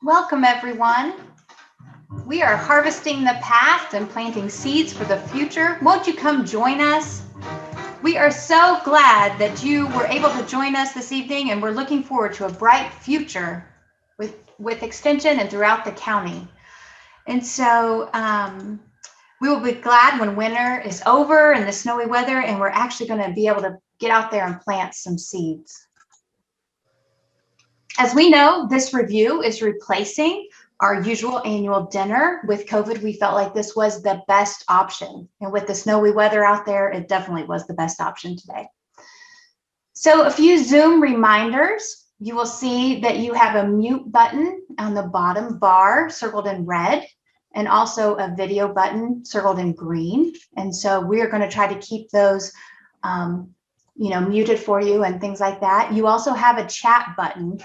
Welcome, everyone. We are harvesting the past and planting seeds for the future. Won't you come join us? We are so glad that you were able to join us this evening, and we're looking forward to a bright future with Extension and throughout the county. And so we will be glad when winter is over and the snowy weather, and we're actually going to be able to get out there and plant some seeds. As we know, this review is replacing our usual annual dinner. With COVID, we felt like this was the best option. And with the snowy weather out there, it definitely was the best option today. So a few Zoom reminders. You will see that you have a mute button on the bottom bar circled in red, and also a video button circled in green. And so we are going to try to keep those muted for you and things like that. You also have a chat button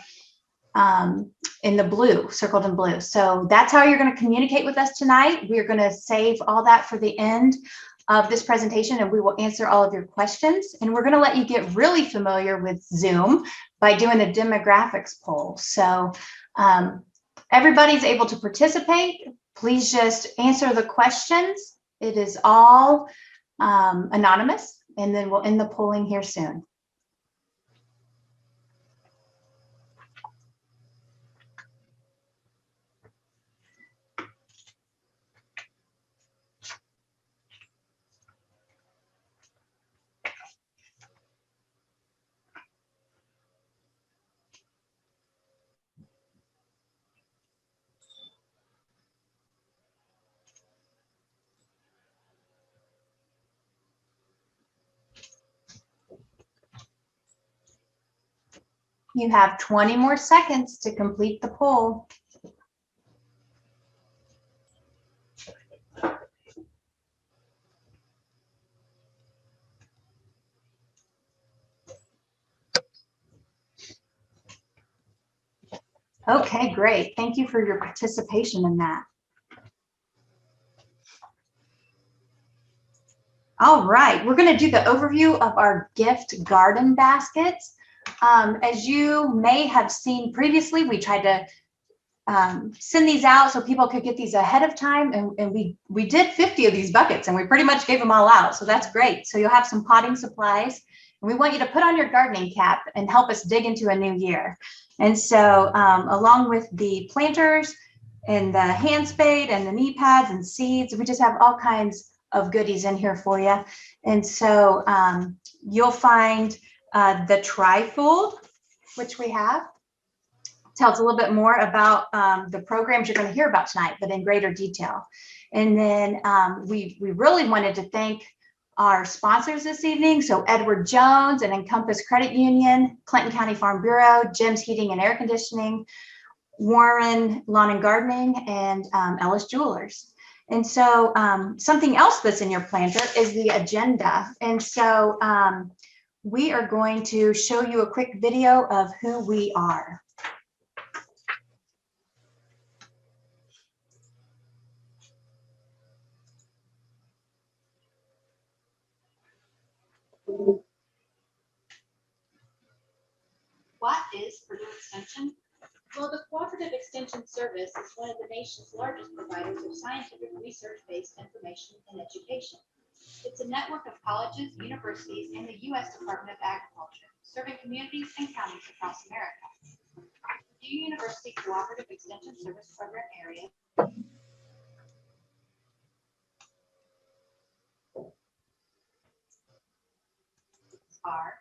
in the blue, circled in blue. So that's how you're going to communicate with us tonight. We're going to save all that for the end of this presentation, and we will answer all of your questions. And we're going to let you get really familiar with Zoom by doing a demographics poll. So everybody's able to participate. Please just answer the questions. It is all anonymous, and then we'll end the polling here soon. You have 20 more seconds to complete the poll. Okay, great. Thank you for your participation in that. All right, we're going to do the overview of our gift garden baskets. As you may have seen previously, we tried to send these out so people could get these ahead of time, and we did 50 of these buckets, and we pretty much gave them all out, so that's great. So you'll have some potting supplies, and we want you to put on your gardening cap and help us dig into a new year. And so along with the planters and the hand spade and the knee pads and seeds, we just have all kinds of goodies in here for you. And so you'll find the trifold, which we have. Tells a little bit more about the programs you're going to hear about tonight, but in greater detail. And then we really wanted to thank our sponsors this evening. So Edward Jones and Encompass Credit Union, Clinton County Farm Bureau, Jim's Heating and Air Conditioning, Warren Lawn and Gardening, and Ellis Jewelers. And so something else that's in your planter is the agenda. And so we are going to show you a quick video of who we are. What is Purdue Extension? Well, the Cooperative Extension Service is one of the nation's largest providers of scientific research-based information and education. It's a network of colleges, universities, and the U.S. Department of Agriculture, serving communities and counties across America. Purdue University Cooperative Extension Service Program area are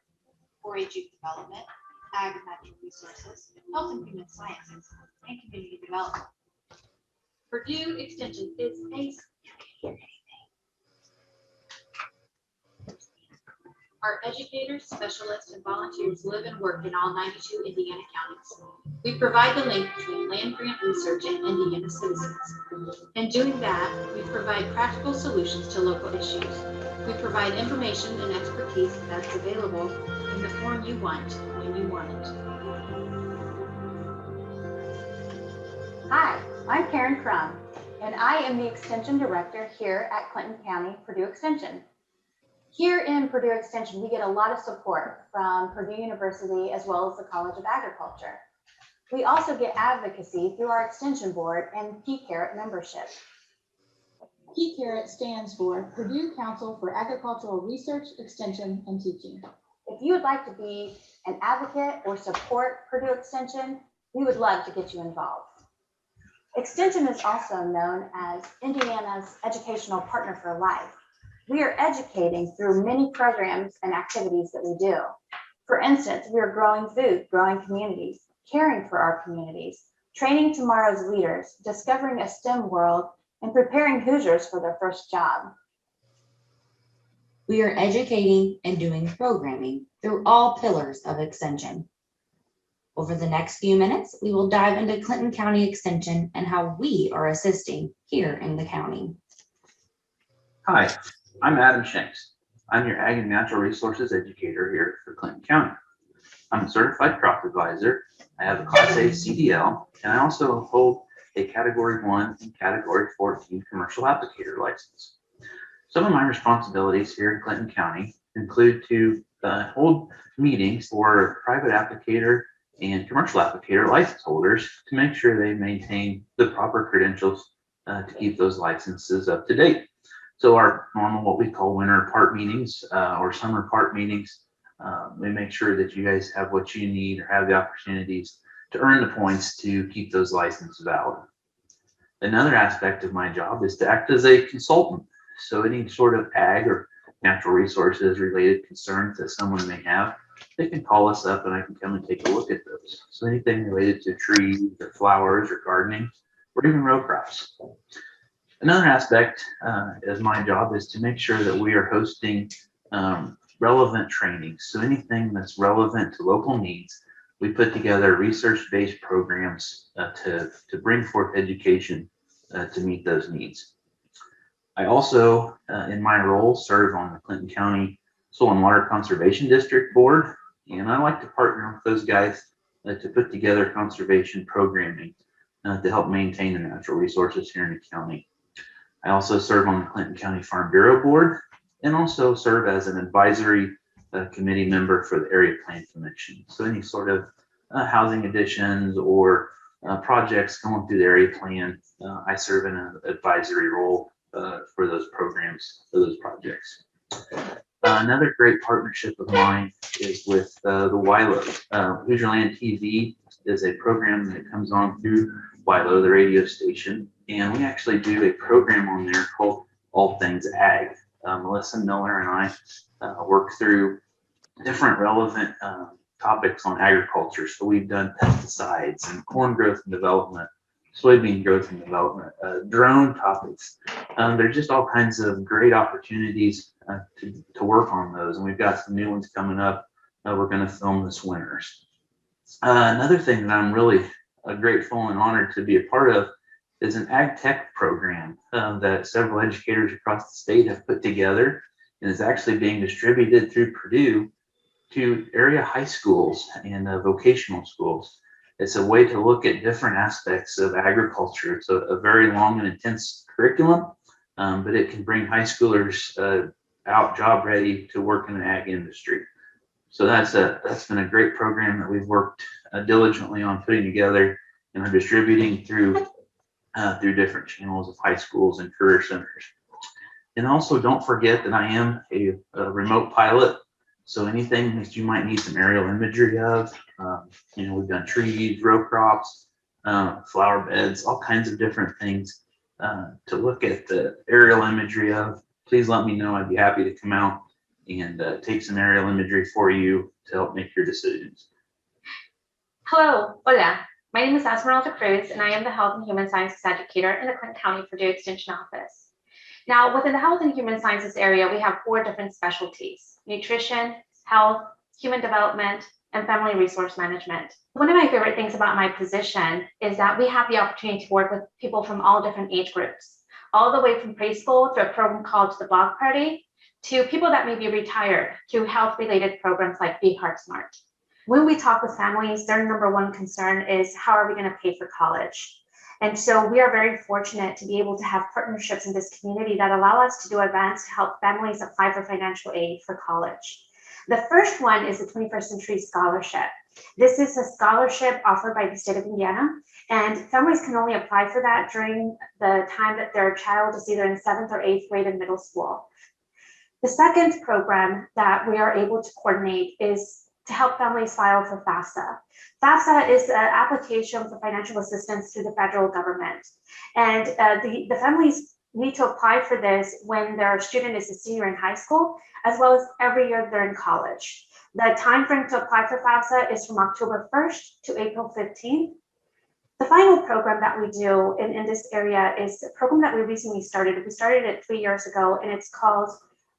4-H youth development, ag and natural resources, health and human sciences, and community development. Purdue Extension is a Our educators, specialists, and volunteers live and work in all 92 Indiana counties. We provide the link between land-grant research and Indiana citizens. In doing that, we provide practical solutions to local issues. We provide information and expertise that's available in the form you want, when you want it. Hi, I'm Karen Crum, and I am the Extension Director here at Clinton County Purdue Extension. Here in Purdue Extension, we get a lot of support from Purdue University as well as the College of Agriculture. We also get advocacy through our extension board and PCARET membership. PCARET stands for Purdue Council for Agricultural Research, Extension, and Teaching. If you would like to be an advocate or support Purdue Extension, we would love to get you involved. Extension is also known as Indiana's educational partner for life. We are educating through many programs and activities that we do. For instance, we are growing food, growing communities, caring for our communities, training tomorrow's leaders, discovering a STEM world, and preparing Hoosiers for their first job. We are educating and doing programming through all pillars of Extension. Over the next few minutes, we will dive into Clinton County Extension and how we are assisting here in the county. Hi, I'm Adam Shanks. I'm your Ag and Natural Resources Educator here for Clinton County. I'm a certified crop advisor. I have a Class A CDL, and I also hold a Category 1 and Category 14 commercial applicator license. Some of my responsibilities here in Clinton County include to hold meetings for private applicator and commercial applicator license holders to make sure they maintain the proper credentials to keep those licenses up to date. So our normal, what we call winter part meetings or summer part meetings, we make sure that you guys have what you need or have the opportunities to earn the points to keep those licenses valid. Another aspect of my job is to act as a consultant. So any sort of ag or natural resources related concerns that someone may have, they can call us up and I can come and take a look at those. So anything related to trees or flowers or gardening or even row crops. Another aspect of my job is to make sure that we are hosting relevant trainings. So anything that's relevant to local needs, we put together research-based programs to bring forth education to meet those needs. I also, in my role, serve on the Clinton County Soil and Water Conservation District Board, and I like to partner with those guys to put together conservation programming to help maintain the natural resources here in the county. I also serve on the Clinton County Farm Bureau Board and also serve as an advisory committee member for the Area Plan Commission. So any sort of housing additions or projects going through the area plan, I serve in an advisory role for those programs, for those projects. Another great partnership of mine is with the WILO. Hoosierland TV is a program that comes on through WILO, the radio station, and we actually do a program on there called All Things Ag. Melissa Miller and I work through different relevant topics on agriculture. So we've done pesticides and corn growth and development, soybean growth and development, drone topics. There's just all kinds of great opportunities to work on those. And we've got some new ones coming up we're going to film this winter. Another thing that I'm really grateful and honored to be a part of is an ag tech program that several educators across the state have put together and is actually being distributed through Purdue to area high schools and vocational schools. It's a way to look at different aspects of agriculture. It's a very long and intense curriculum, but it can bring high schoolers out job ready to work in the ag industry. So that's been a great program that we've worked diligently on putting together and are distributing through different channels of high schools and career centers. And also don't forget that I am a remote pilot. So anything that you might need some aerial imagery of, we've done trees, row crops, flower beds, all kinds of different things to look at the aerial imagery of. Please let me know. I'd be happy to come out and take some aerial imagery for you to help make your decisions. Hello, hola. My name is Esmeralda Cruz, and I am the Health and Human Sciences Educator in the Clinton County Purdue Extension Office. Now, within the Health and Human Sciences area, we have 4 different specialties: nutrition, health, human development, and family resource management. One of my favorite things about my position is that we have the opportunity to work with people from all different age groups, all the way from preschool through a program called The Block Party, to people that may be retired through health-related programs like Be Heart Smart. When we talk with families, their number one concern is, how are we going to pay for college? And so we are very fortunate to be able to have partnerships in this community that allow us to do events to help families apply for financial aid for college. The first one is the 21st Century Scholarship. This is a scholarship offered by the state of Indiana, and families can only apply for that during the time that their child is either in 7th or 8th grade in middle school. The second program that we are able to coordinate is to help families file for FAFSA. FAFSA is an application for financial assistance through the federal government. And the families need to apply for this when their student is a senior in high school, as well as every year they're in college. The time frame to apply for FAFSA is from October 1st to April 15th. The final program that we do in this area is a program that we recently started. We started it 3 years ago, and it's called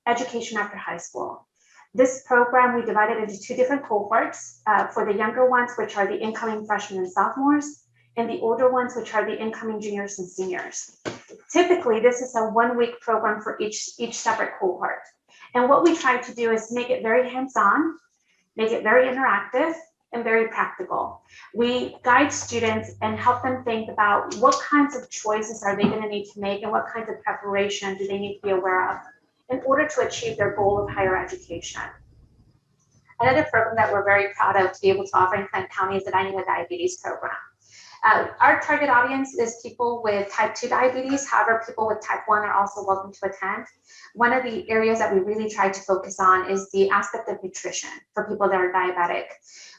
Education After High School. This program, we divided into 2 different cohorts for the younger ones, which are the incoming freshmen and sophomores, and the older ones, which are the incoming juniors and seniors. Typically, this is a 1-week program for each separate cohort. And what we try to do is make it very hands-on, make it very interactive, and very practical. We guide students and help them think about what kinds of choices are they going to need to make and what kinds of preparation do they need to be aware of in order to achieve their goal of higher education. Another program that we're very proud of to be able to offer in Clinton County is the Dining with Diabetes program. Our target audience is people with type 2 diabetes. However, people with type 1 are also welcome to attend. One of the areas that we really try to focus on is the aspect of nutrition for people that are diabetic.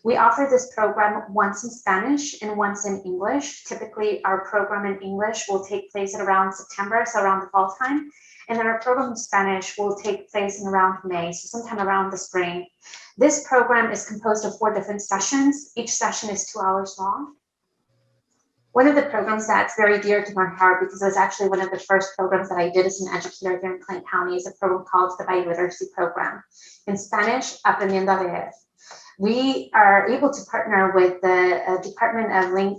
We offer this program once in Spanish and once in English. Typically, our program in English will take place at around September, so around the fall time. And then our program in Spanish will take place in around May, so sometime around the spring. This program is composed of 4 different sessions. Each session is 2 hours long. One of the programs that's very dear to my heart, because it was actually one of the first programs that I did as an educator here in Clinton County, is a program called the Biliteracy Program. In Spanish, Aprendiendo a Leer. We are able to partner with the Department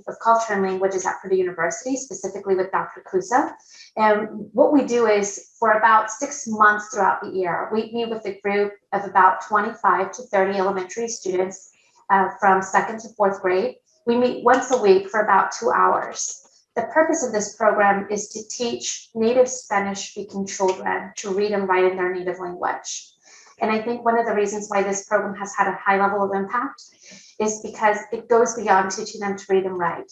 of Culture and Languages at Purdue University, specifically with Dr. Kusa. And what we do is for about 6 months throughout the year, we meet with a group of about 25 to 30 elementary students from 2nd to 4th grade. We meet once a week for about 2 hours. The purpose of this program is to teach native Spanish-speaking children to read and write in their native language. And I think one of the reasons why this program has had a high level of impact is because it goes beyond teaching them to read and write.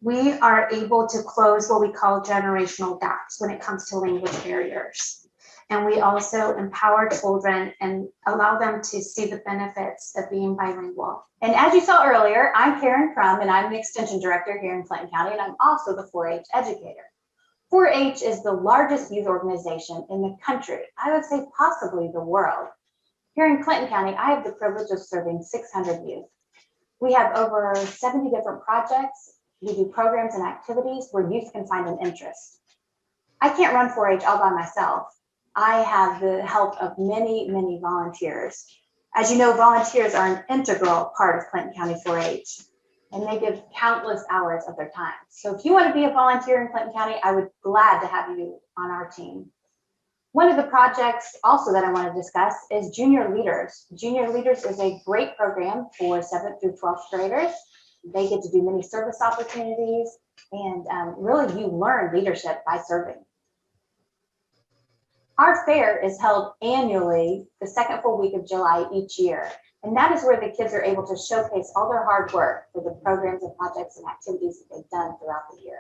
We are able to close what we call generational gaps when it comes to language barriers. And we also empower children and allow them to see the benefits of being bilingual. And as you saw earlier, I'm Karen Crum, and I'm the Extension Director here in Clinton County, and I'm also the 4-H educator. 4-H is the largest youth organization in the country, I would say possibly the world. Here in Clinton County, I have the privilege of serving 600 youth. We have over 70 different projects. We do programs and activities where youth can find an interest. I can't run 4-H all by myself. I have the help of many, many volunteers. As you know, volunteers are an integral part of Clinton County 4-H, and they give countless hours of their time. So if you want to be a volunteer in Clinton County, I would be glad to have you on our team. One of the projects also that I want to discuss is Junior Leaders. Junior Leaders is a great program for 7th through 12th graders. They get to do many service opportunities, and really you learn leadership by serving. Our fair is held annually the 2nd full week of July each year, and that is where the kids are able to showcase all their hard work for the programs and projects and activities that they've done throughout the year.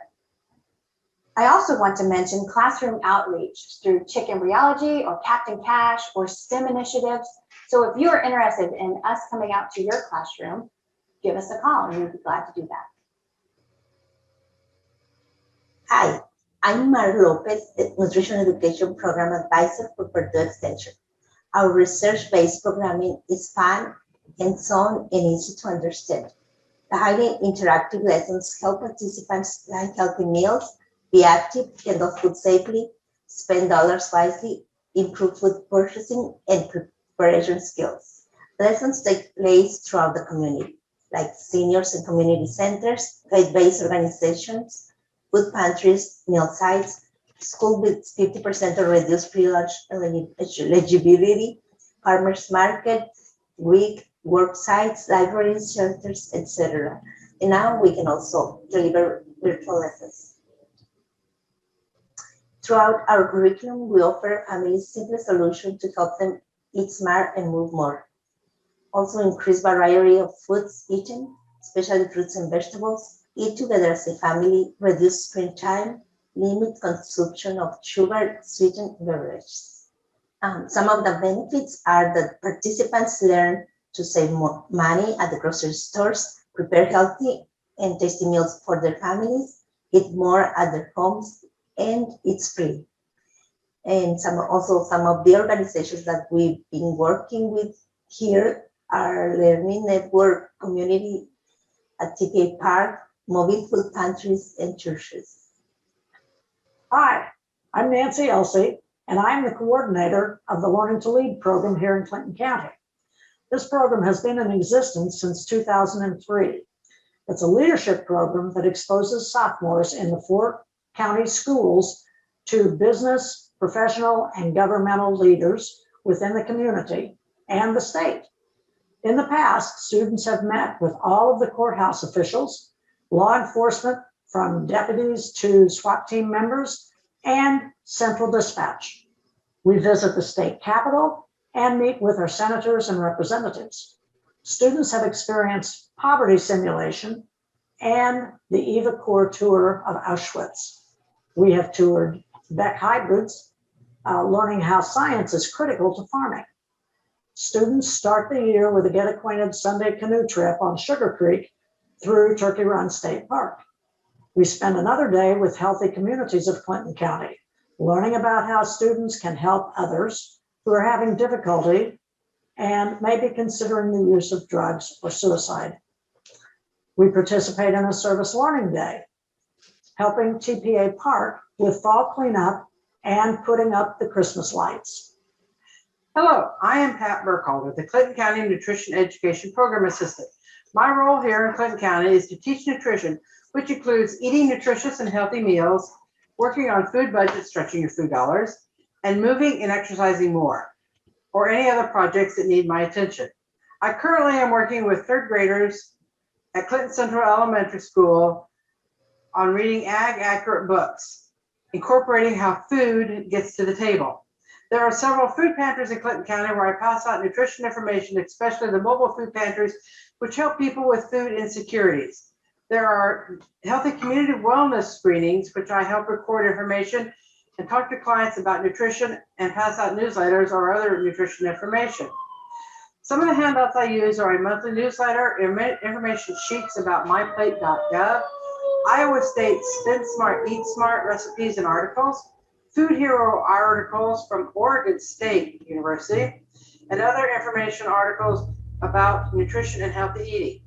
I also want to mention classroom outreach through Chick Embryology or Captain Cash or STEM initiatives. So if you are interested in us coming out to your classroom, give us a call and we'd be glad to do that. Hi, I'm Mar Lopez, the Nutrition Education Program Advisor for Purdue Extension. Our research-based programming is fun, hands-on, and easy to understand. The highly interactive lessons help participants plan healthy meals, be active, handle food safely, spend dollars wisely, improve food purchasing, and preparation skills. Lessons take place throughout the community, like seniors and community centers, faith-based organizations, food pantries, meal sites, school with 50% or reduced pre-lunch eligibility, farmers market, WIC, work sites, libraries, shelters, etc. And now we can also deliver virtual lessons. Throughout our curriculum, we offer families simple solutions to help them eat smart, and move more. Also increase variety of foods eaten, especially fruits and vegetables. Eat together as a family, reduce screen time, limit consumption of sugar, sweetened beverages. Some of the benefits are that participants learn to save more money at the grocery stores, prepare healthy and tasty meals for their families, eat more at their homes, and it's free. And some of the organizations that we've been working with here are Learning Network, Community at TPA Park, mobile food pantries, and churches. Hi, I'm Nancy Elsey, and I'm the coordinator of the Learning to Lead program here in Clinton County. This program has been in existence since 2003. It's a leadership program that exposes sophomores in the 4 county schools to business, professional, and governmental leaders within the community and the state. In the past, students have met with all of the courthouse officials, law enforcement, from deputies to SWAT team members, and Central Dispatch. We visit the state capitol and meet with our senators and representatives. Students have experienced poverty simulation and the EVA Corps tour of Auschwitz. We have toured Beck Hybrids, learning how science is critical to farming. Students start the year with a Get Acquainted Sunday canoe trip on Sugar Creek through Turkey Run State Park. We spend another day with Healthy Communities of Clinton County, learning about how students can help others who are having difficulty and may be considering the use of drugs or suicide. We participate in a service learning day, helping TPA Park with fall cleanup and putting up the Christmas lights. Hello, I am Pat Burkhalter, the Clinton County Nutrition Education Program Assistant. My role here in Clinton County is to teach nutrition, which includes eating nutritious and healthy meals, working on food budgets, stretching your food dollars, and moving and exercising more, or any other projects that need my attention. I currently am working with 3rd graders at Clinton Central Elementary School on reading ag accurate books, incorporating how food gets to the table. There are several food pantries in Clinton County where I pass out nutrition information, especially the mobile food pantries, which help people with food insecurities. There are healthy community wellness screenings, which I help record information and talk to clients about nutrition and pass out newsletters or other nutrition information. Some of the handouts I use are a monthly newsletter, information sheets about myplate.gov, Iowa State Spend Smart, Eat Smart recipes and articles, Food Hero articles from Oregon State University, and other information articles about nutrition and healthy eating.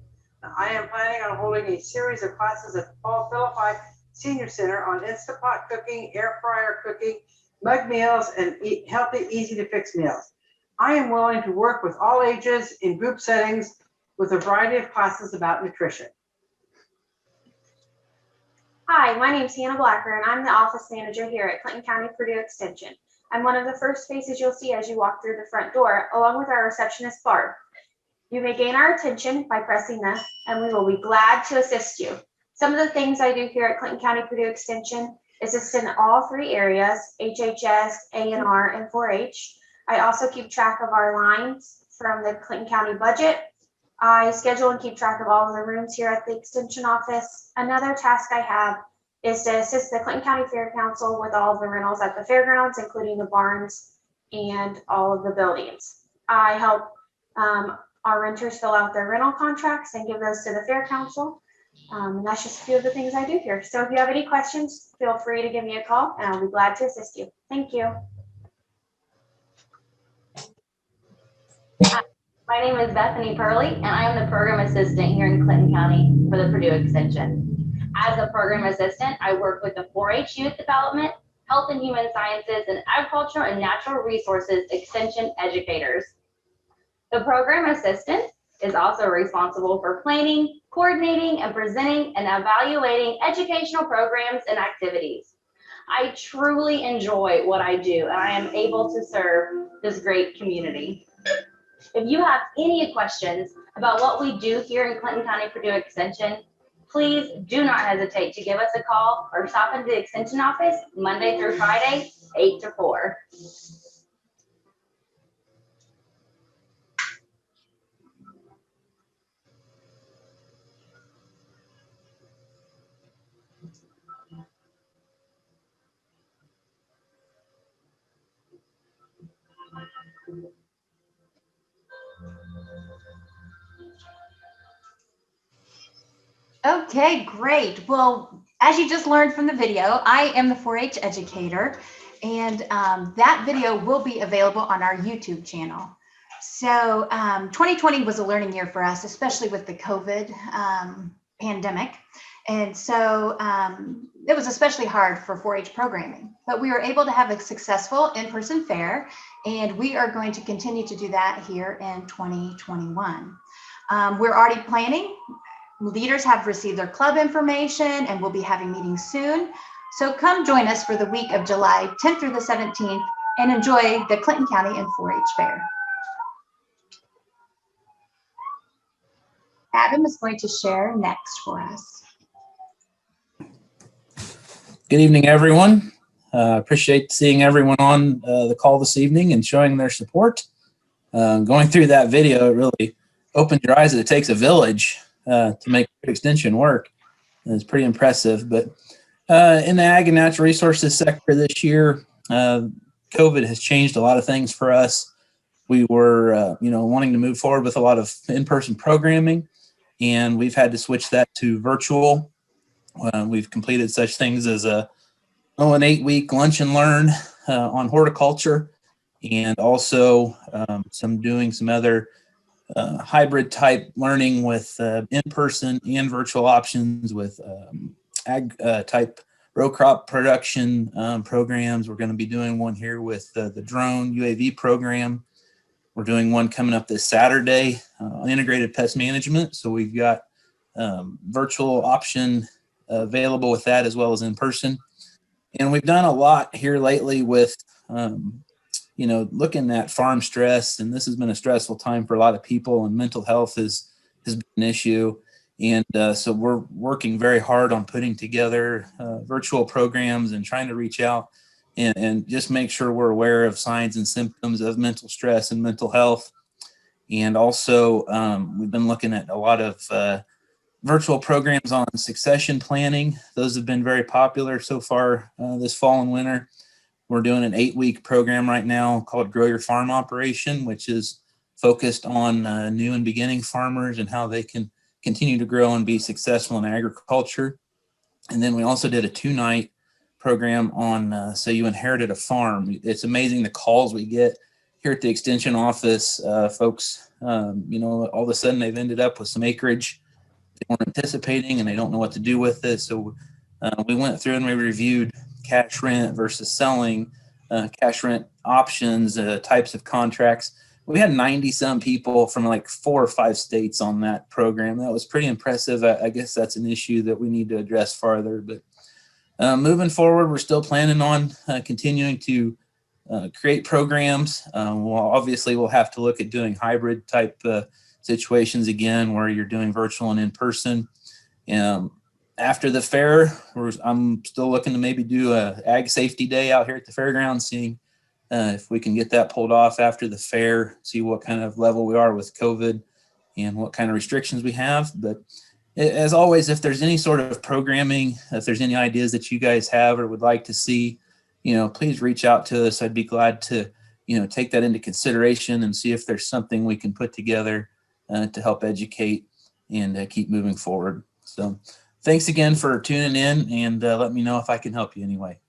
I am planning on holding a series of classes at the Paul Philippi Senior Center on Instant Pot cooking, air fryer cooking, mug meals, and healthy, easy to fix meals. I am willing to work with all ages in group settings with a variety of classes about nutrition. Hi, my name is Hannah Blacker, and I'm the office manager here at Clinton County Purdue Extension. I'm one of the first faces you'll see as you walk through the front door, along with our receptionist, Barb. You may gain our attention by pressing this, and we will be glad to assist you. Some of the things I do here at Clinton County Purdue Extension assist in all 3 areas, HHS, A&R, and 4-H. I also keep track of our lines from the Clinton County budget. I schedule and keep track of all of the rooms here at the Extension office. Another task I have is to assist the Clinton County Fair Council with all of the rentals at the fairgrounds, including the barns and all of the buildings. I help our renters fill out their rental contracts and give those to the Fair Council. And that's just a few of the things I do here. So if you have any questions, feel free to give me a call and I'll be glad to assist you. Thank you. My name is Bethany Purley, and I am the program assistant here in Clinton County for the Purdue Extension. As a program assistant, I work with the 4-H Youth Development, Health and Human Sciences, and Agriculture and Natural Resources Extension educators. The program assistant is also responsible for planning, coordinating, and presenting and evaluating educational programs and activities. I truly enjoy what I do, and I am able to serve this great community. If you have any questions about what we do here in Clinton County Purdue Extension, please do not hesitate to give us a call or stop into the Extension office Monday through Friday, 8 to 4. Okay, great. Well, as you just learned from the video, I am the 4-H educator, and that video will be available on our YouTube channel. So 2020 was a learning year for us, especially with the COVID pandemic. And so it was especially hard for 4-H programming, but we were able to have a successful in-person fair, and we are going to continue to do that here in 2021. We're already planning. Leaders have received their club information and we'll be having meetings soon. So come join us for the week of July 10th through the 17th and enjoy the Clinton County and 4-H Fair. Adam is going to share next for us. Good evening, everyone. Appreciate seeing everyone on the call this evening and showing their support. Going through that video, it really opened your eyes that it takes a village to make extension work. And it's pretty impressive. But in the ag and natural resources sector this year, COVID has changed a lot of things for us. We were, wanting to move forward with a lot of in-person programming, and we've had to switch that to virtual. We've completed such things as an 8-week lunch and learn on horticulture, and also doing some other hybrid type learning with in-person and virtual options with ag type row crop production programs. We're going to be doing one here with the drone UAV program. We're doing one coming up this Saturday on integrated pest management. So we've got virtual option available with that as well as in person. And we've done a lot here lately with looking at farm stress, and this has been a stressful time for a lot of people, and mental health has been an issue. And so we're working very hard on putting together virtual programs and trying to reach out and just make sure we're aware of signs and symptoms of mental stress and mental health. And also we've been looking at a lot of virtual programs on succession planning. Those have been very popular so far this fall and winter. We're doing an 8-week program right now called Grow Your Farm Operation, which is focused on new and beginning farmers and how they can continue to grow and be successful in agriculture. And then we also did a 2-night program on So You Inherited a Farm. It's amazing the calls we get here at the Extension office. Folks, all of a sudden they've ended up with some acreage they weren't anticipating and they don't know what to do with it. So we went through and we reviewed cash rent versus selling, cash rent options, types of contracts. We had 90 some people from like 4 or 5 states on that program. That was pretty impressive. I guess that's an issue that we need to address farther. But moving forward, we're still planning on continuing to create programs. We'll have to look at doing hybrid type situations again, where you're doing virtual and in person. After the fair, I'm still looking to maybe do a ag safety day out here at the fairgrounds, seeing if we can get that pulled off after the fair, see what kind of level we are with COVID and what kind of restrictions we have. But as always, if there's any sort of programming, if there's any ideas that you guys have or would like to see, please reach out to us. I'd be glad to, take that into consideration and see if there's something we can put together to help educate and keep moving forward. So thanks again for tuning in, and let me know if I can help you anyway.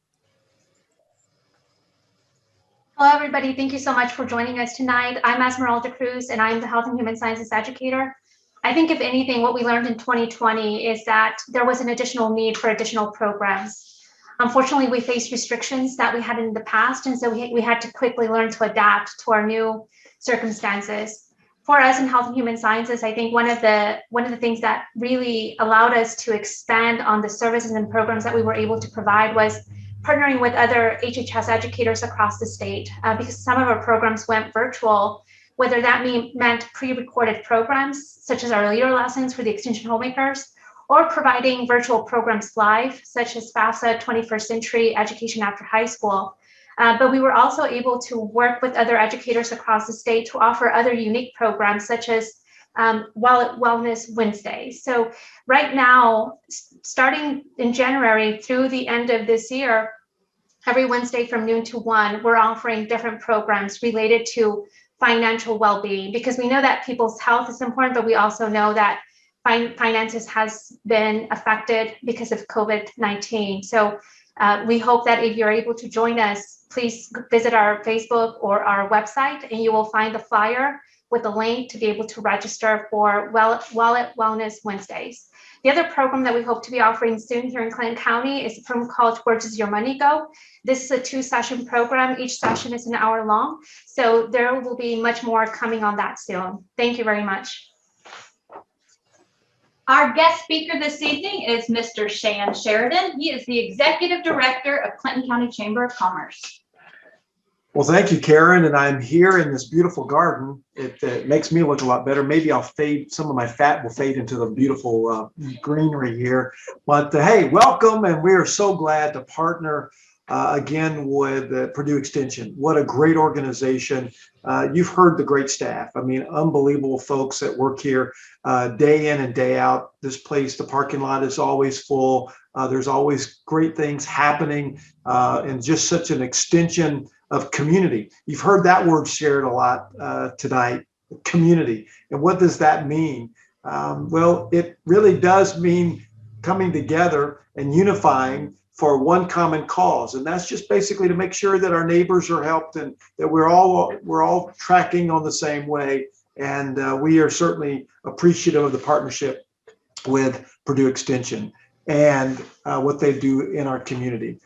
Hello, everybody. Thank you so much for joining us tonight. I'm Esmeralda Cruz, and I'm the Health and Human Sciences educator. I think, if anything, what we learned in 2020 is that there was an additional need for additional programs. Unfortunately, we faced restrictions that we had in the past, and so we had to quickly learn to adapt to our new circumstances. For us in Health and Human Sciences, I think one of the things that really allowed us to expand on the services and programs that we were able to provide was partnering with other HHS educators across the state, because some of our programs went virtual, whether that meant pre-recorded programs, such as our leader lessons for the Extension homemakers, or providing virtual programs live, such as FAFSA 21st Century Education After High School. But we were also able to work with other educators across the state to offer other unique programs, such as Wellness Wednesdays. So right now, starting in January through the end of this year, every Wednesday from noon to 1, we're offering different programs related to financial well-being, because we know that people's health is important, but we also know that finances has been affected because of COVID-19. So we hope that if you're able to join us, please visit our Facebook or our website, and you will find the flyer with a link to be able to register for Wallet Wellness Wednesdays. The other program that we hope to be offering soon here in Clinton County is a program called Where Does Your Money Go? This is a 2-session program. Each session is an hour long. So there will be much more coming on that soon. Thank you very much. Our guest speaker this evening is Mr. Shan Sheridan. He is the Executive Director of Clinton County Chamber of Commerce. Well, thank you, Karen. And I'm here in this beautiful garden. It makes me look a lot better. Maybe I'll fade, some of my fat will fade into the beautiful greenery here. But hey, welcome. And we are so glad to partner again with Purdue Extension. What a great organization. You've heard the great staff. I mean, unbelievable folks that work here day in and day out. This place, the parking lot is always full. There's always great things happening and just such an extension of community. You've heard that word shared a lot tonight, community. And what does that mean? Well, it really does mean coming together and unifying for one common cause. And that's just basically to make sure that our neighbors are helped and that we're all tracking on the same way. And we are certainly appreciative of the partnership with Purdue Extension and what they do in our community.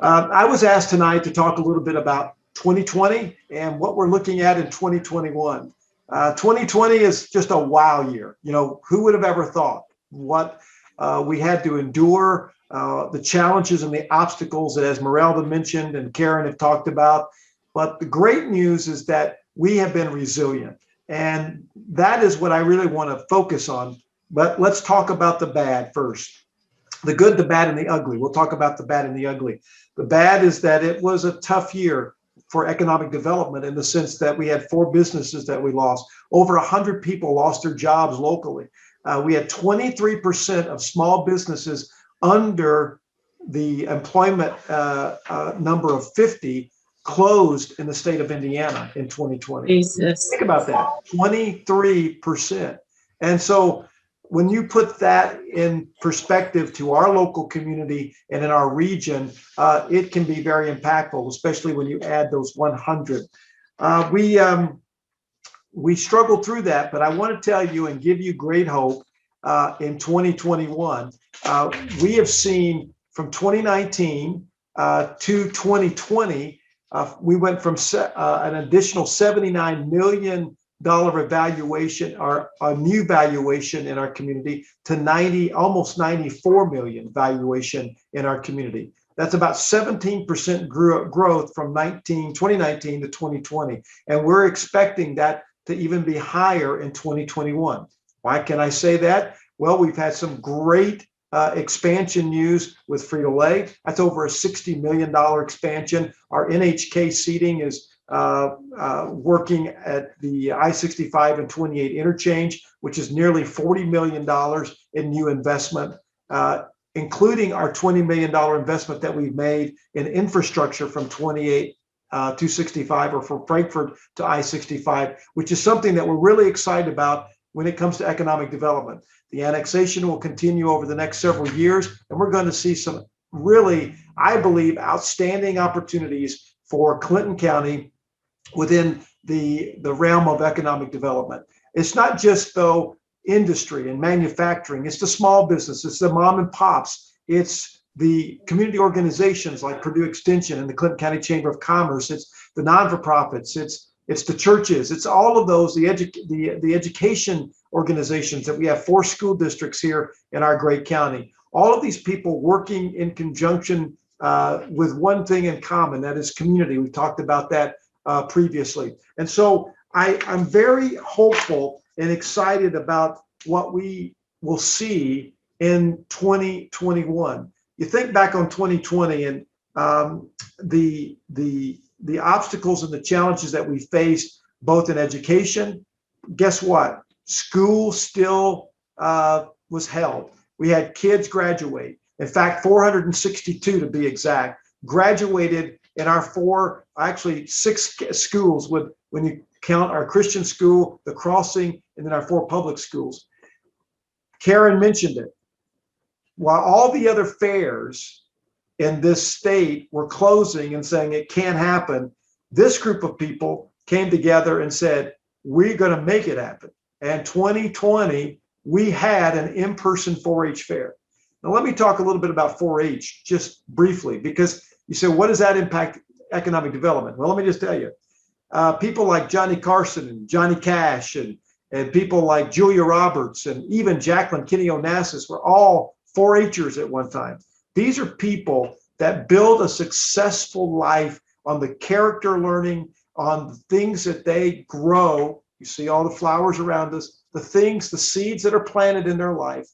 I was asked tonight to talk a little bit about 2020 and what we're looking at in 2021. 2020 is just a wow year. You know, who would have ever thought what we had to endure, the challenges and the obstacles that, as Merelda mentioned and Karen have talked about. But the great news is that we have been resilient. And that is what I really want to focus on. But let's talk about the bad first. The good, the bad, and the ugly. We'll talk about the bad and the ugly. The bad is that it was a tough year for economic development in the sense that we had 4 businesses that we lost. Over 100 people lost their jobs locally. We had 23% of small businesses under the employment number of 50 closed in the state of Indiana in 2020. Jesus. Think about that, 23%. And so when you put that in perspective to our local community and in our region, it can be very impactful, especially when you add those 100. We struggled through that, but I want to tell you and give you great hope in 2021. We have seen from 2019 to 2020, we went from an additional $79 million evaluation, or a new valuation in our community, to almost 94 million valuation in our community. That's about 17% growth from 2019 to 2020. And we're expecting that to even be higher in 2021. Why can I say that? Well, we've had some great expansion news with Frito-Lay. That's over a $60 million expansion. Our NHK seating is working at the I-65 and 28 interchange, which is nearly $40 million in new investment, including our $20 million investment that we've made in infrastructure from 28 to 65, or from Frankfurt to I-65, which is something that we're really excited about when it comes to economic development. The annexation will continue over the next several years, and we're going to see some really, I believe, outstanding opportunities for Clinton County within the realm of economic development. It's not just, though, industry and manufacturing. It's the small business. It's the mom and pops. It's the community organizations like Purdue Extension and the Clinton County Chamber of Commerce. It's the non-for-profits. It's the churches. It's all of those, the education organizations that we have 4 school districts here in our great county. All of these people working in conjunction with one thing in common, that is community. We talked about that previously. And so I'm very hopeful and excited about what we will see in 2021. You think back on 2020 and the obstacles and the challenges that we faced, both in education. Guess what? School still was held. We had kids graduate. In fact, 462 to be exact. graduated in our actually 6 schools when you count our Christian school, the Crossing, and then our 4 public schools. Karen mentioned it. While all the other fairs in this state were closing and saying it can't happen, this group of people came together and said, we're going to make it happen. And 2020, we had an in-person 4-H fair. Now, let me talk a little bit about 4-H just briefly, because you say, what does that impact economic development? Well, let me just tell you, people like Johnny Carson and Johnny Cash and people like Julia Roberts and even Jacqueline Kinney Onassis were all 4-Hers at one time. These are people that build a successful life on the character learning, on the things that they grow. You see all the flowers around us, the things, the seeds that are planted in their life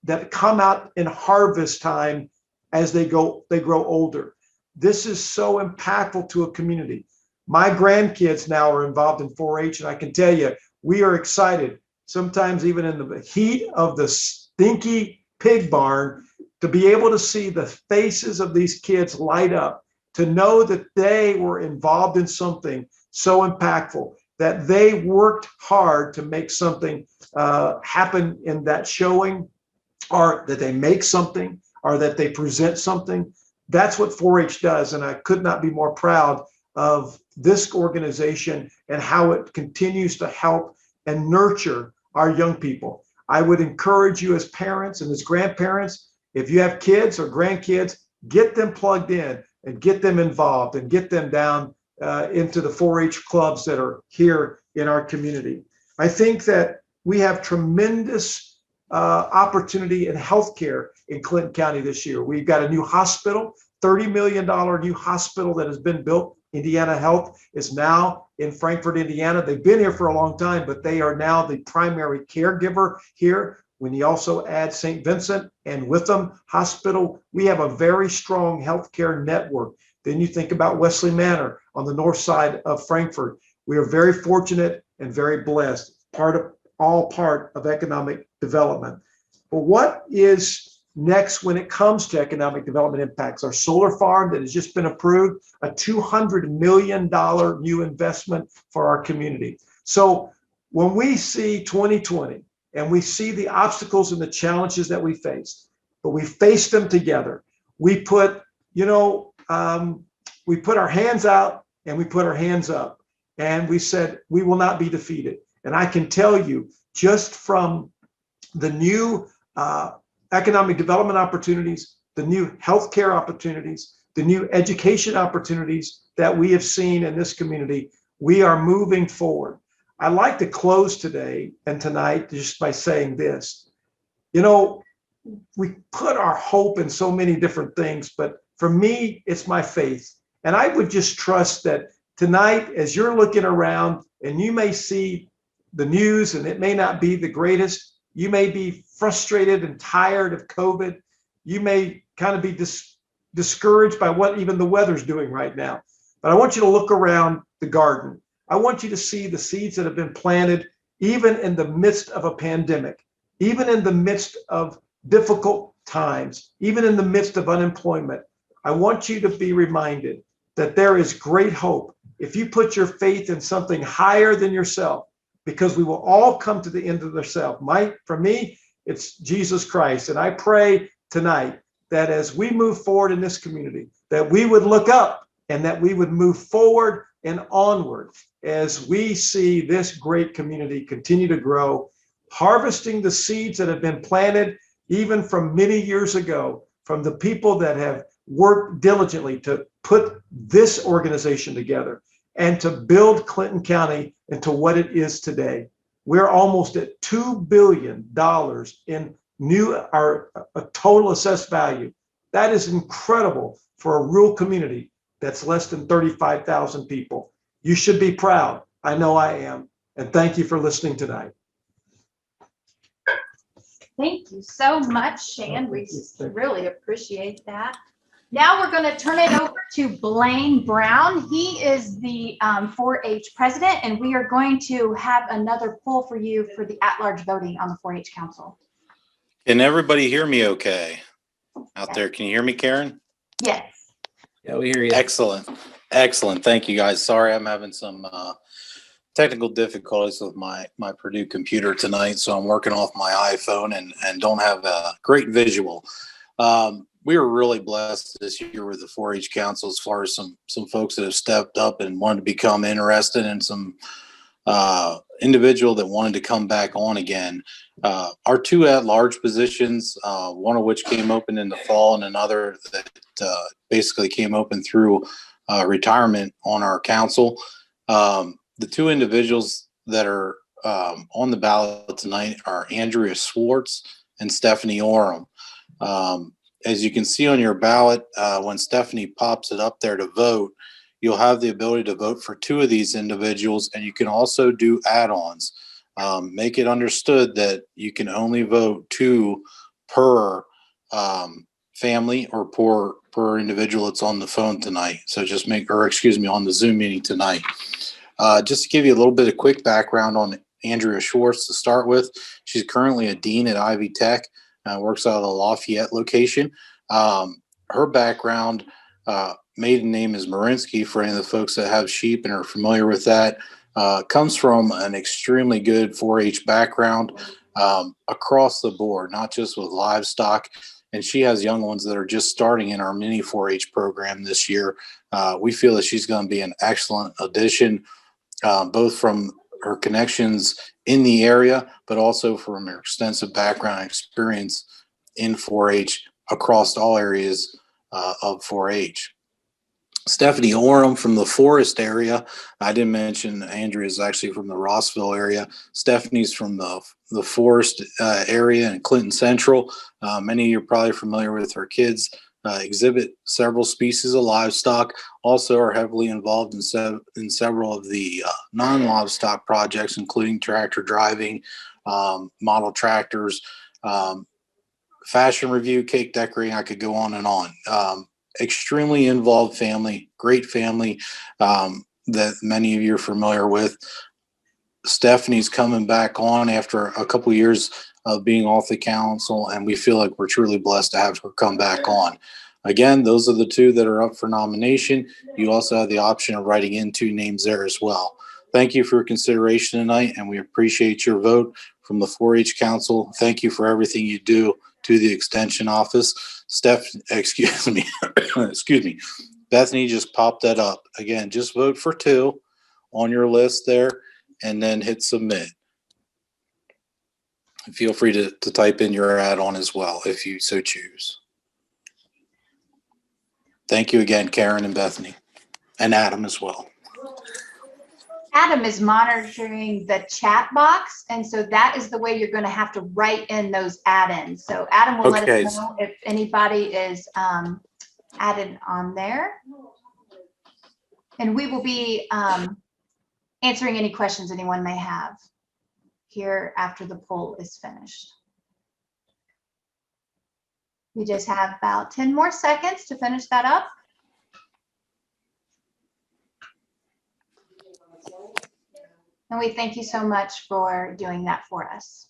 that come out in harvest time as they grow older. This is so impactful to a community. My grandkids now are involved in 4-H, and I can tell you, we are excited, sometimes even in the heat of the stinky pig barn, to be able to see the faces of these kids light up, to know that they were involved in something so impactful, that they worked hard to make something happen in that showing, or that they make something, or that they present something. That's what 4-H does, and I could not be more proud of this organization and how it continues to help and nurture our young people. I would encourage you as parents and as grandparents, if you have kids or grandkids, get them plugged in and get them involved and get them down into the 4-H clubs that are here in our community. I think that we have tremendous opportunity in healthcare in Clinton County this year. We've got a new hospital, $30 million new hospital that has been built. Indiana Health is now in Frankfort, Indiana. They've been here for a long time, but they are now the primary caregiver here. When you also add St. Vincent and Witham Hospital, we have a very strong healthcare network. Then you think about Wesley Manor on the north side of Frankfort. We are very fortunate and very blessed, all part of economic development. But what is next when it comes to economic development impacts? Our solar farm that has just been approved, a $200 million new investment for our community. So when we see 2020 and we see the obstacles and the challenges that we faced, but we faced them together, we put, we put our hands out and we put our hands up, and we said, we will not be defeated. And I can tell you, just from the new economic development opportunities, the new healthcare opportunities, the new education opportunities that we have seen in this community, we are moving forward. I'd like to close today and tonight just by saying this. We put our hope in so many different things, but for me, it's my faith. And I would just trust that tonight, as you're looking around and you may see the news and it may not be the greatest, you may be frustrated and tired of COVID. You may kind of be discouraged by what even the weather's doing right now. But I want you to look around the garden. I want you to see the seeds that have been planted, even in the midst of a pandemic, even in the midst of difficult times, even in the midst of unemployment. I want you to be reminded that there is great hope if you put your faith in something higher than yourself, because we will all come to the end of ourselves. For me, it's Jesus Christ. And I pray tonight that as we move forward in this community, that we would look up and that we would move forward and onward as we see this great community continue to grow, harvesting the seeds that have been planted even from many years ago, from the people that have worked diligently to put this organization together and to build Clinton County into what it is today. We're almost at $2 billion in a total assessed value. That is incredible for a rural community that's less than 35,000 people. You should be proud. I know I am. And thank you for listening tonight. Thank you so much, Shan. We really appreciate that. Now we're going to turn it over to Blaine Brown. He is the 4-H president, and we are going to have another poll for you for the at-large voting on the 4-H council. Can everybody hear me okay out there? Can you hear me, Karen? Yes. Yeah, we hear you. Excellent. Excellent. Thank you, guys. Sorry, I'm having some technical difficulties with my Purdue computer tonight, so I'm working off my iPhone and don't have a great visual. We were really blessed this year with the 4-H Council as far as some folks that have stepped up and wanted to become interested, and some individual that wanted to come back on again. Our 2 at-large positions, one of which came open in the fall, and another that basically came open through retirement on our council. The 2 individuals that are on the ballot tonight are Andrea Swartz and Stephanie Oram. As you can see on your ballot, when Stephanie pops it up there to vote, you'll have the ability to vote for 2 of these individuals, and you can also do add-ons. Make it understood that you can only vote 2 per family or per individual that's on the phone tonight. So just on the Zoom meeting tonight. Just to give you a little bit of quick background on Andrea Schwartz to start with. She's currently a dean at Ivy Tech, works out of the Lafayette location. Her background, maiden name is Marinsky, for any of the folks that have sheep and are familiar with that. Comes from an extremely good 4-H background across the board, not just with livestock. And she has young ones that are just starting in our mini 4-H program this year. We feel that she's going to be an excellent addition, both from her connections in the area, but also from her extensive background and experience in 4-H across all areas of 4-H. Stephanie Oram from the Forest area. I didn't mention Andrea is actually from the Rossville area. Stephanie's from the Forest area in Clinton Central. Many of you are probably familiar with her kids. Exhibit several species of livestock, also are heavily involved in several of the non-livestock projects, including tractor driving, model tractors, fashion review, cake decorating. I could go on and on. Extremely involved family, great family that many of you are familiar with. Stephanie's coming back on after a couple years of being off the council, and we feel like we're truly blessed to have her come back on. Again, those are the 2 that are up for nomination. You also have the option of writing in 2 names there as well. Thank you for your consideration tonight, and we appreciate your vote from the 4-H Council. Thank you for everything you do to the Extension Office. Excuse me. Bethany just popped that up. Again, just vote for 2 on your list there, and then hit submit. Feel free to type in your add-on as well if you so choose. Thank you again, Karen and Bethany, and Adam as well. Adam is monitoring the chat box, and so that is the way you're going to have to write in those add-ins. So Adam will let us know if anybody is added on there. And we will be answering any questions anyone may have here after the poll is finished. We just have about 10 more seconds to finish that up. And we thank you so much for doing that for us.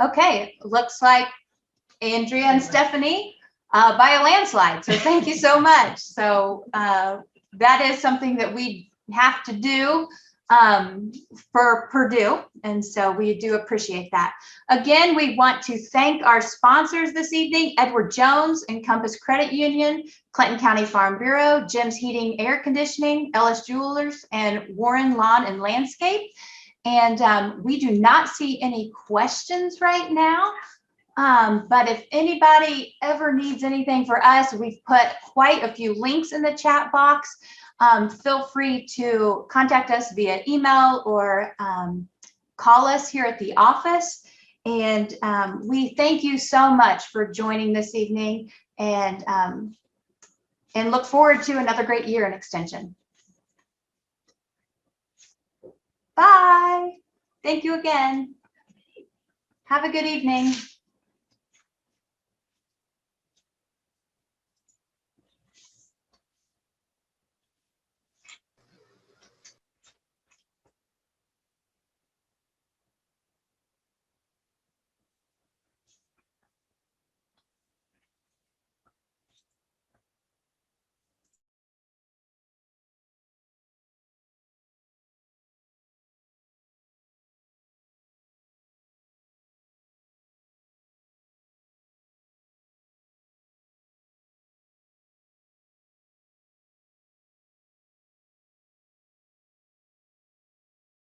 Okay, looks like Andrea and Stephanie by a landslide. So thank you so much. So that is something that we have to do for Purdue. And so we do appreciate that. Again, we want to thank our sponsors this evening, Edward Jones and Compass Credit Union, Clinton County Farm Bureau, Jim's Heating, Air Conditioning, Ellis Jewelers, and Warren Lawn and Landscape. And we do not see any questions right now. But if anybody ever needs anything for us, we've put quite a few links in the chat box. Feel free to contact us via email or call us here at the office. And we thank you so much for joining this evening, and look forward to another great year in Extension. Bye. Thank you again. Have a good evening.